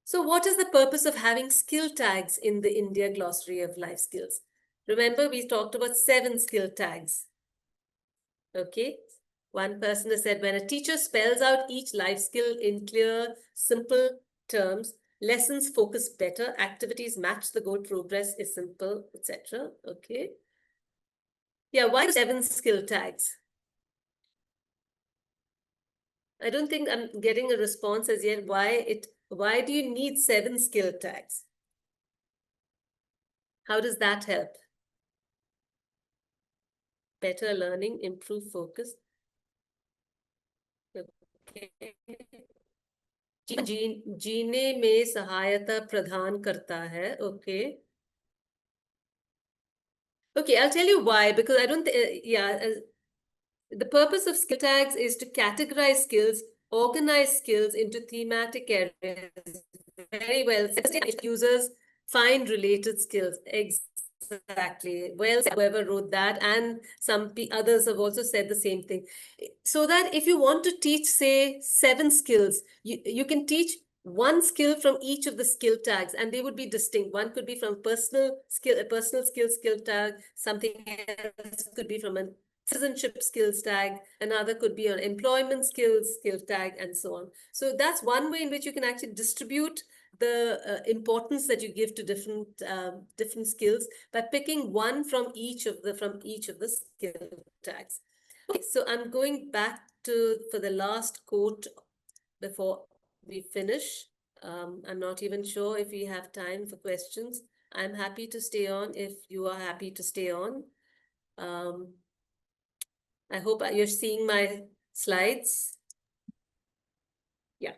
Speaker 1: So what is the purpose of having skill tags in the India Glossary of Life Skills? Remember, we talked about 7 skill tags. Okay. One person has said, when a teacher spells out each life skill in clear, simple terms, lessons focus better, activities match the goal, progress is simple, etc. Okay. Yeah, why 7 skill tags? I don't think I'm getting a response as yet. Why do you need 7 skill tags? How does that help? Better learning, improve focus. Okay. जीने में सहायता प्रदान करता है. Okay. Okay, I'll tell you why, because I don't, the purpose of skill tags is to categorize skills, organize skills into thematic areas. Very well. Users find related skills. Exactly. Well, whoever wrote that, and some others have also said the same thing. So that if you want to teach, say, 7 skills, you can teach one skill from each of the skill tags, and they would be distinct. One could be from personal skill tag. Something else could be from a citizenship skills tag. Another could be an employment skills skill tag, and so on. So that's one way in which you can actually distribute the importance that you give to different skills by picking one from each of the skill tags. Okay, so I'm going back for the last quote before we finish. I'm not even sure if we have time for questions. I'm happy to stay on if you are happy to stay on. I hope you're seeing my slides. Yeah.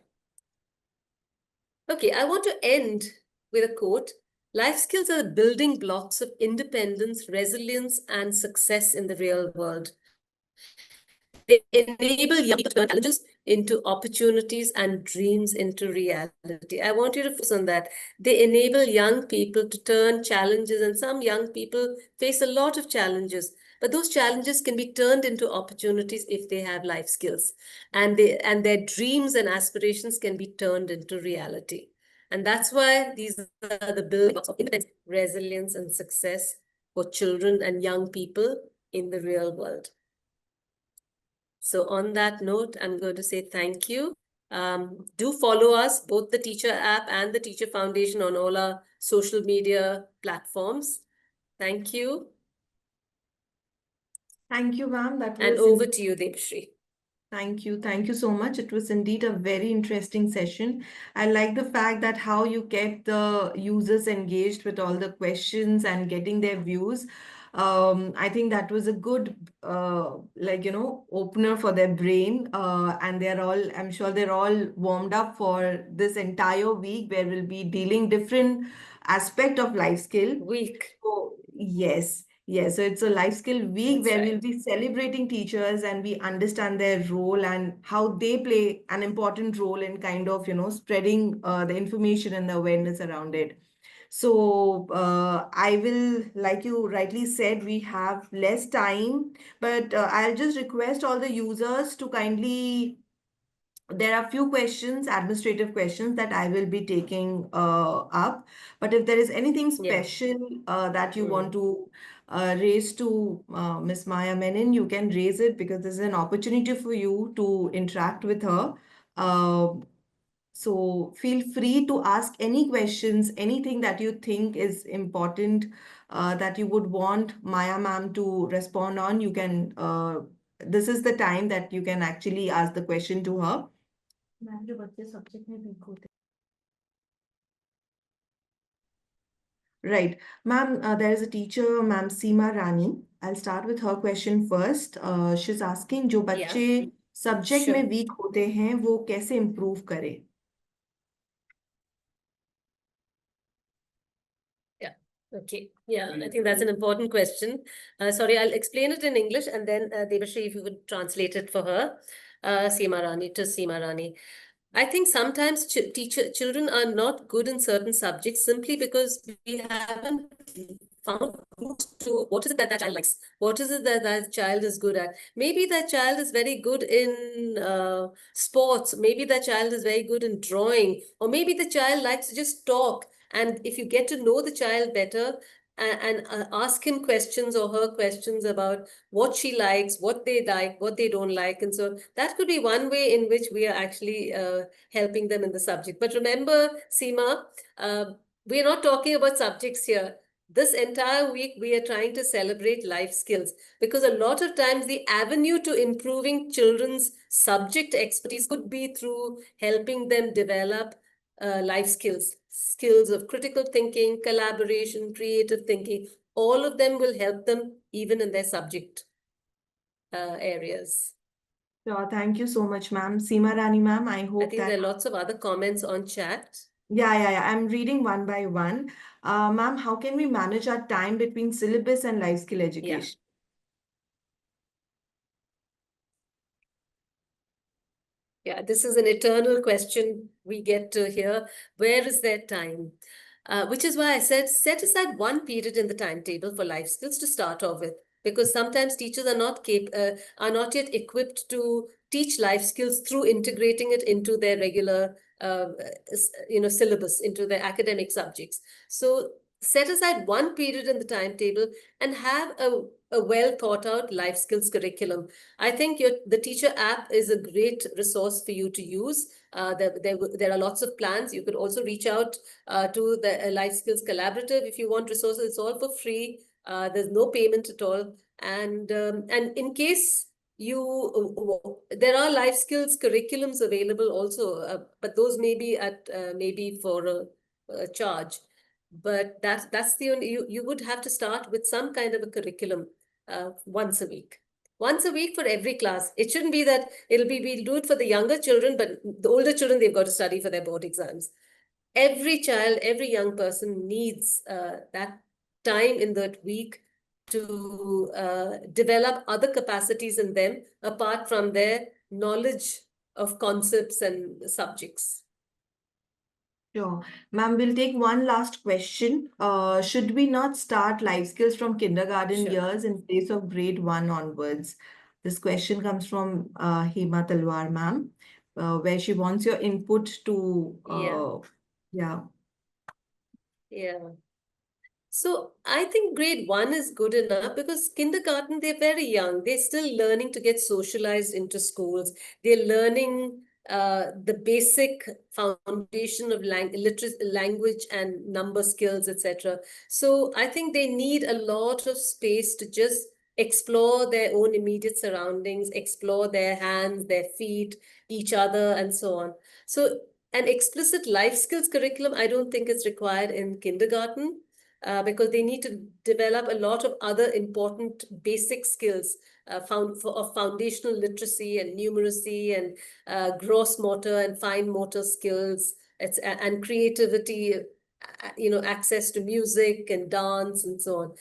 Speaker 1: Okay, I want to end with a quote. Life skills are the building blocks of independence, resilience, and success in the real world. They enable young people to turn challenges into opportunities and dreams into reality. I want you to focus on that. They enable young people to turn challenges, and some young people face a lot of challenges, but those challenges can be turned into opportunities if they have life skills, and their dreams and aspirations can be turned into reality. And that's why these are the building blocks of independence, resilience, and success for children and young people in the real world. So on that note, I'm going to say thank you. Do follow us, both the Teacher App and the Teacher Foundation, on all our social media platforms. Thank you.
Speaker 2: Thank you, ma'am. That
Speaker 1: And
Speaker 2: was
Speaker 1: over to you, Devashri.
Speaker 2: Thank you. Thank you so much. It was indeed a very interesting session. I like the fact that how you kept the users engaged with all the questions and getting their views. I think that was a good, opener for their brain. And I'm sure they're all warmed up for this entire week where we'll be dealing different aspect of life skill.
Speaker 1: Week.
Speaker 2: So, yes. Yes, so it's a life skill week
Speaker 1: That's
Speaker 2: where
Speaker 1: right.
Speaker 2: we'll be celebrating teachers and we understand their role and how they play an important role in kind of, spreading the information and the awareness around it. So I will, like you rightly said, we have less time, but I'll just request all the users to kindly there are few questions, administrative questions that I will be taking up. But if there is anything
Speaker 1: Yeah.
Speaker 2: special that you want
Speaker 1: Mm.
Speaker 2: to raise to Miss Maya Menon, you can raise it because this is an opportunity for you to interact with her. Uh, so feel free to ask any questions, anything that you think is important that you would want Maya ma'am to respond on. You can, this is the time that you can actually ask the question to her. Ma'am जो बच्चे subject में week होते Right. Ma'am, there is a teacher, Ma'am Seema Rani. I'll start with her question first. She's asking जो
Speaker 1: Yeah.
Speaker 2: बच्चे subject में
Speaker 1: Sure.
Speaker 2: Week होते हैं वो कैसे इम्प्रूव करें?
Speaker 1: Yeah. Okay. Yeah, I think that's an important question. Sorry, I'll explain it in English and then Devashri, if you would translate it for her, Seema Rani to Seema Rani. I think sometimes children are not good in certain subjects simply because we haven't found roots to what is it that child likes, what is it that that child is good at. Maybe that child is very good in sports, maybe that child is very good in drawing, or maybe the child likes to just talk. And if you get to know the child better and ask him questions or her questions about what she likes, what they like, what they don't like, and so that could be one way in which we are actually helping them in the subject. But remember, Seema, we are not talking about subjects here. This entire week, we are trying to celebrate life skills because a lot of times the avenue to improving children's subject expertise could be through helping them develop life skills of critical thinking, collaboration, creative thinking. All of them will help them even in their subject areas.
Speaker 2: So thank you so much, ma'am. Seema Rani, ma'am. I
Speaker 1: I
Speaker 2: hope
Speaker 1: think
Speaker 2: that.
Speaker 1: there are lots of other comments on chat.
Speaker 2: Yeah. I'm reading one by one. Ma'am, how can we manage our time between syllabus and life skill
Speaker 1: Yeah.
Speaker 2: education?
Speaker 1: Yeah, this is an eternal question we get to hear. Where is their time? Which is why I said set aside one period in the timetable for life skills to start off with, because sometimes teachers are not yet equipped to teach life skills through integrating it into their regular syllabus, into their academic subjects. So set aside one period in the timetable and have a well thought out life skills curriculum. I think the Teacher app is a great resource for you to use. There are lots of plans. You could also reach out to the Life Skills Collaborative if you want resources. It's all for free. There's no payment at all. And in case there are life skills curriculums available also, but those may be at maybe for a charge. But that's the only you would have to start with some kind of a curriculum once a week. Once a week for every class. It shouldn't be that we'll do it for the younger children, but the older children, they've got to study for their board exams. Every child, every young person needs that time in that week to develop other capacities in them apart from their knowledge of concepts and subjects.
Speaker 2: Sure. Ma'am, we'll take one last question. Should we not start life skills from kindergarten
Speaker 1: Sure.
Speaker 2: years in place of grade 1 onwards? This question comes from Hema Talwar, ma'am, where she wants your input to, yeah.
Speaker 1: So I think grade 1 is good enough because kindergarten, they're very young. They're still learning to get socialized into schools. They're learning the basic foundation of language and number skills, etc. So I think they need a lot of space to just explore their own immediate surroundings, explore their hands, their feet, each other, and so on. So an explicit life skills curriculum, I don't think it's required in kindergarten, because they need to develop a lot of other important basic skills of foundational literacy and numeracy and gross motor and fine motor skills, and creativity, access to music and dance and so on.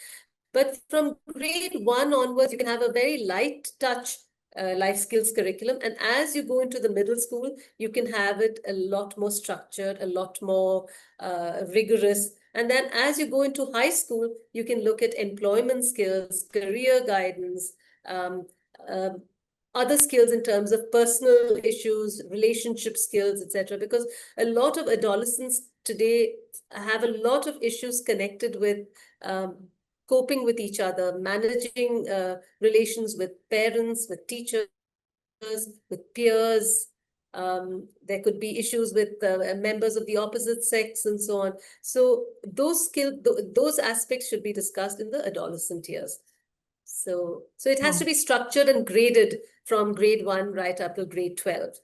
Speaker 1: But from grade 1 onwards, you can have a very light touch life skills curriculum. And as you go into the middle school, you can have it a lot more structured, a lot more rigorous. And then as you go into high school, you can look at employment skills, career guidance, um, um, other skills in terms of personal issues, relationship skills, etc. Because a lot of adolescents today have a lot of issues connected with coping with each other, managing relations with parents, with teachers, with peers. There could be issues with members of the opposite sex and so on. So those aspects should be discussed in the adolescent years. So it has to be structured and graded from grade 1 right up to grade 12.